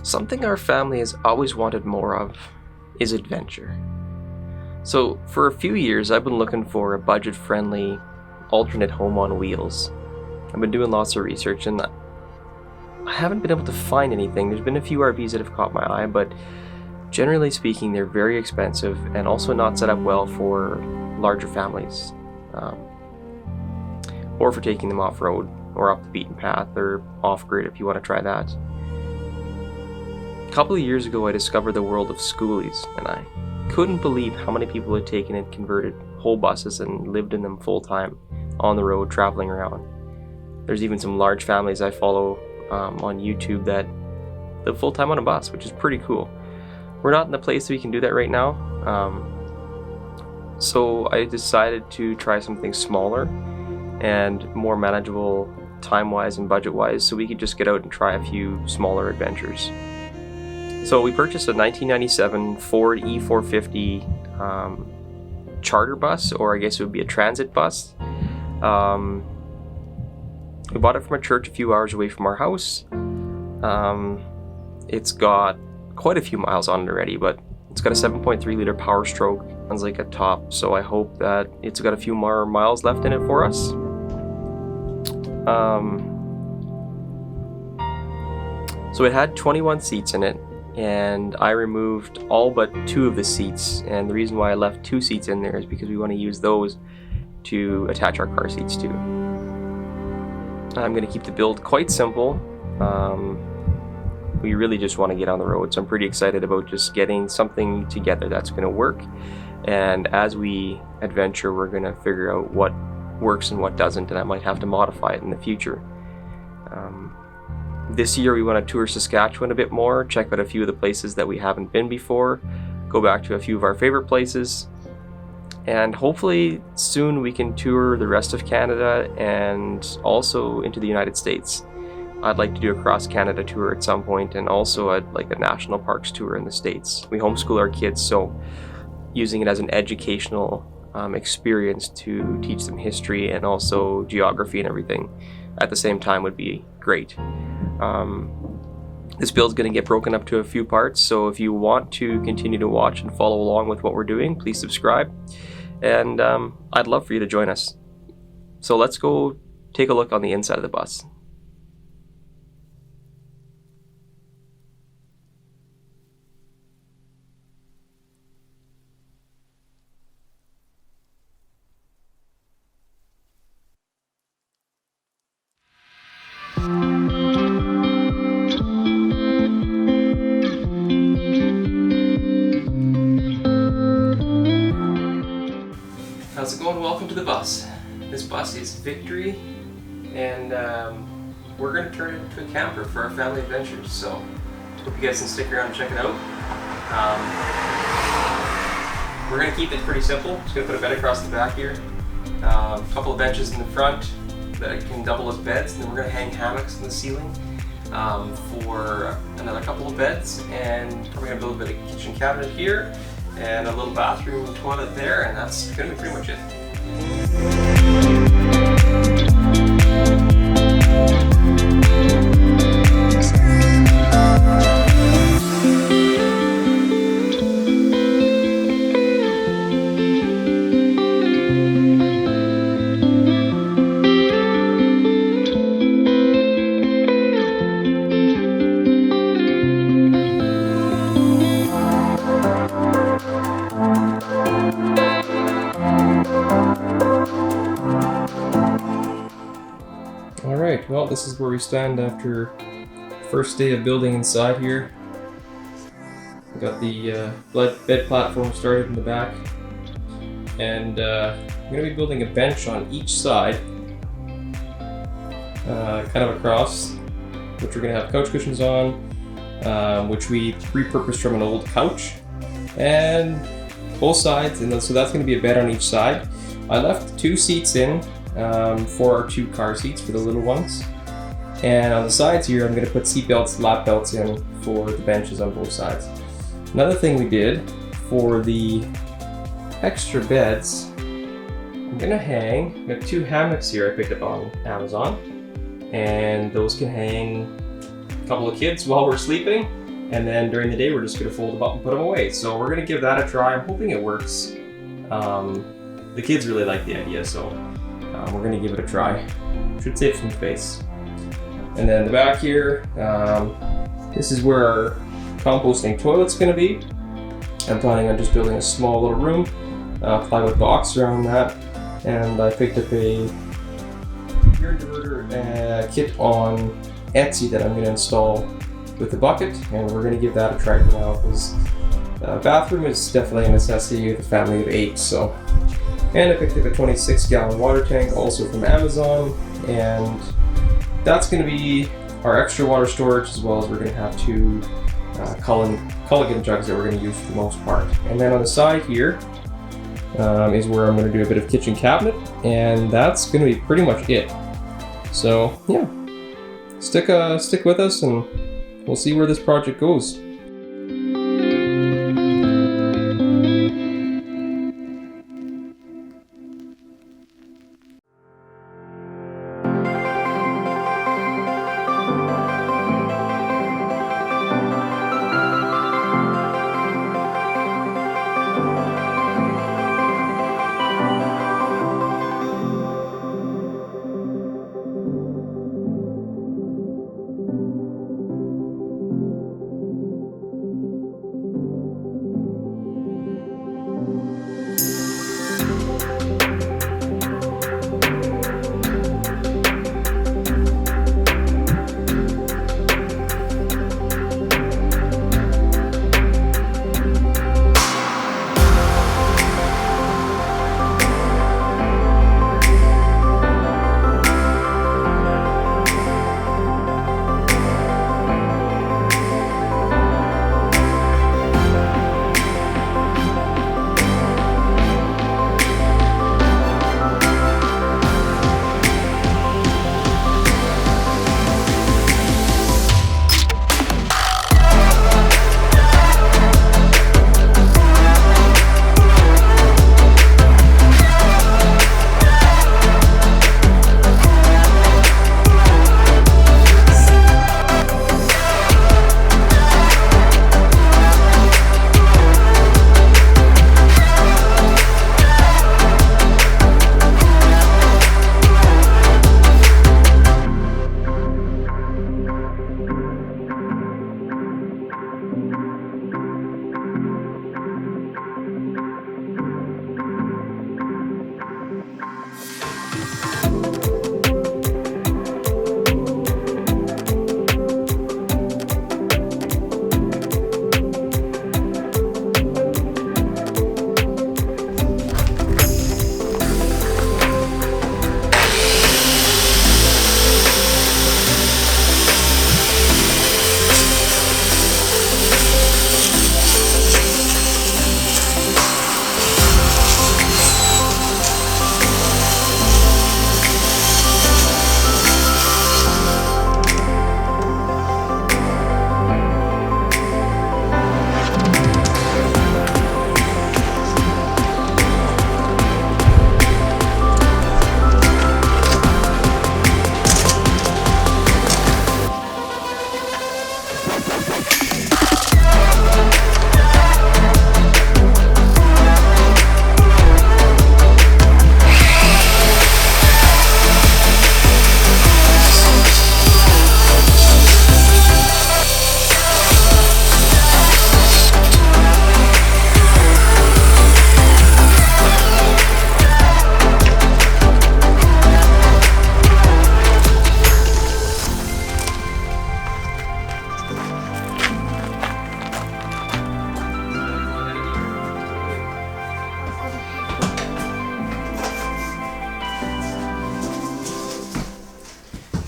Something our family has always wanted more of is adventure. So, for a few years, I've been looking for a budget friendly alternate home on wheels. I've been doing lots of research and I haven't been able to find anything. There's been a few RVs that have caught my eye, but generally speaking, they're very expensive and also not set up well for larger families, or for taking them off road or off the beaten path or off grid if you want to try that. A couple of years ago, I discovered the world of schoolies, and I couldn't believe how many people had taken and converted whole buses and lived in them full time on the road traveling around. There's even some large families I follow on YouTube that live full time on a bus, which is pretty cool. We're not in the place that we can do that right now, so I decided to try something smaller and more manageable time-wise and budget-wise, so we could just get out and try a few smaller adventures. So we purchased a 1997 Ford E450 charter bus, or I guess it would be a transit bus. We bought it from a church a few hours away from our house. It's got quite a few miles on it already, but it's got a 7.3 liter Power Stroke. Sounds like a top, so I hope that it's got a few more miles left in it for us. So it had 21 seats in it, and I removed all but 2 of the seats, and the reason why I left 2 seats in there is because we want to use those to attach our car seats to. I'm going to keep the build quite simple. We really just want to get on the road, so I'm pretty excited about just getting something together that's going to work, and as we adventure, we're going to figure out what works and what doesn't, and I might have to modify it in the future. This year we want to tour Saskatchewan a bit more, check out a few of the places that we haven't been before, go back to a few of our favorite places, and hopefully soon we can tour the rest of Canada and also into the United States. I'd like to do a cross-Canada tour at some point, and also I'd like a national parks tour in the States. We homeschool our kids, so using it as an educational experience to teach them history and also geography and everything at the same time would be great. This build's going to get broken up to a few parts, so if you want to continue to watch and follow along with what we're doing, please subscribe, and I'd love for you to join us. So let's go take a look on the inside of the bus. How's it going? Welcome to the bus. This bus is Victory, and we're going to turn it into a camper for our family adventures, so hope you guys can stick around and check it out. We're going to keep it pretty simple. Just going to put a bed across the back here, a couple of benches in the front that can double as beds, and then we're going to hang hammocks in the ceiling for another couple of beds, and we're going to build a bit of kitchen cabinet here and a little bathroom and toilet there, and that's going to be pretty much it. Alright, well, this is where we stand after first day of building inside here. We got the bed platform started in the back, and I'm going to be building a bench on each side, kind of across, which we're going to have couch cushions on, which we repurposed from an old couch, and both sides, and so that's going to be a bed on each side. I left 2 seats in for our 2 car seats for the little ones, and on the sides here I'm going to put seat belts, lap belts in for the benches on both sides. Another thing we did for the extra beds, I'm going to hang, I got 2 hammocks here I picked up on Amazon, and those can hang a couple of kids while we're sleeping, and then during the day we're just going to fold them up and put them away. So we're going to give that a try. I'm hoping it works. The kids really like the idea, so we're going to give it a try. Should save some space. And then the back here, this is where our composting toilet's going to be. I'm planning on just building a small little room, plywood box around that, and I picked up a urine diverter kit on Etsy that I'm going to install with the bucket, and we're going to give that a try for now, because bathroom is definitely a necessity with a family of 8. So, and I picked up a 26-gallon water tank also from Amazon, and that's going to be our extra water storage, as well as we're going to have 2 Culligan jugs that we're going to use for the most part. And then on the side here is where I'm going to do a bit of kitchen cabinet, and that's going to be pretty much it. So yeah, stick with us, and we'll see where this project goes.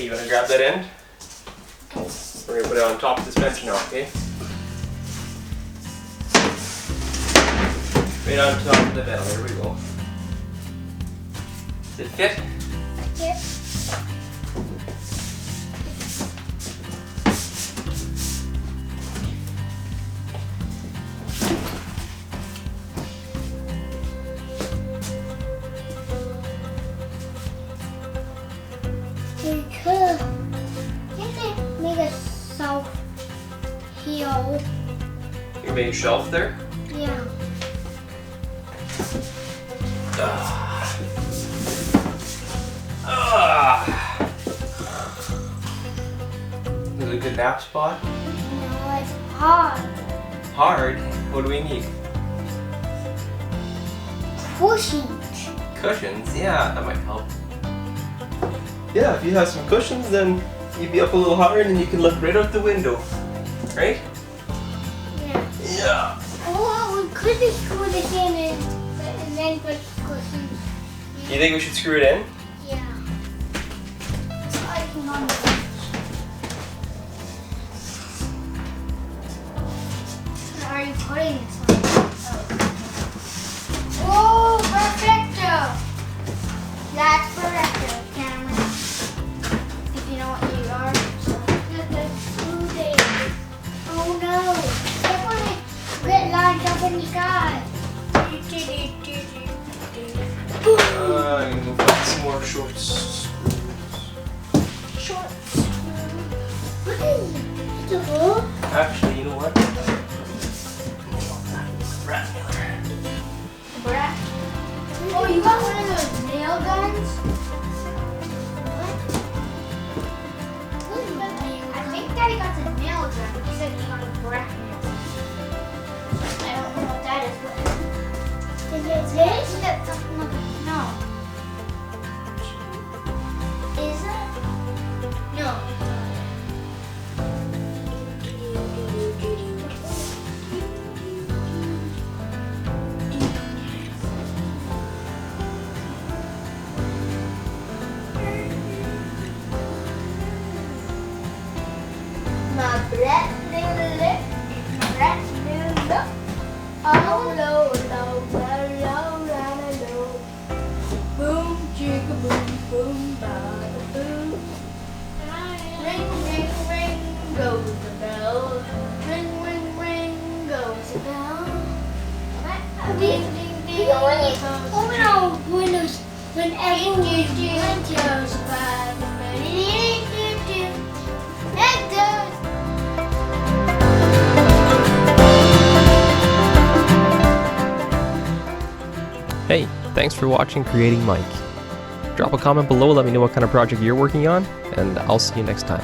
Okay, you want to grab that end? We're going to put it on top of this bench now, okay? Right on top of the bell, there we go. Does it fit? Yep. We could make a soft Heel. You made a shelf there? Yeah. Is it a good nap spot? No, it's hard. Hard? What do we need? Cushions. Cushions? Yeah, that might help. Yeah, if you have some cushions, then you'd be up a little higher and then you can look right out the window. Right? Yeah. Yeah. Oh, we could just screw this in and then put cushions. You think we should screw it in? Yeah. So I can on the bench. Are you putting this on? Oh, perfecto! That's perfecto, camera. If you know what you are. So, oh no! Look when it get lined up in the sky. I'm gonna go find some more shorts. Shorts. What is it? It's a hole? Actually, you know what? Rat Miller. Brat. Oh, you got one of those nail guns? What? I think Daddy got the nail gun. He said he got a brat nail. I don't know what that is, but is it this? Is that something like no? Is it? No. My breath little lip, my breath little lip. Oh, low, low, low, low, low. Boom, chicka, boom, boom, bada, boom. Ring, ring, ring, goes the bell. Ring, ring, ring, goes the bell. Ding, ding, ding. Open our windows whenever we windows by. Hey, thanks for watching Creating Mike. Drop a comment below, let me know what kind of project you're working on, and I'll see you next time.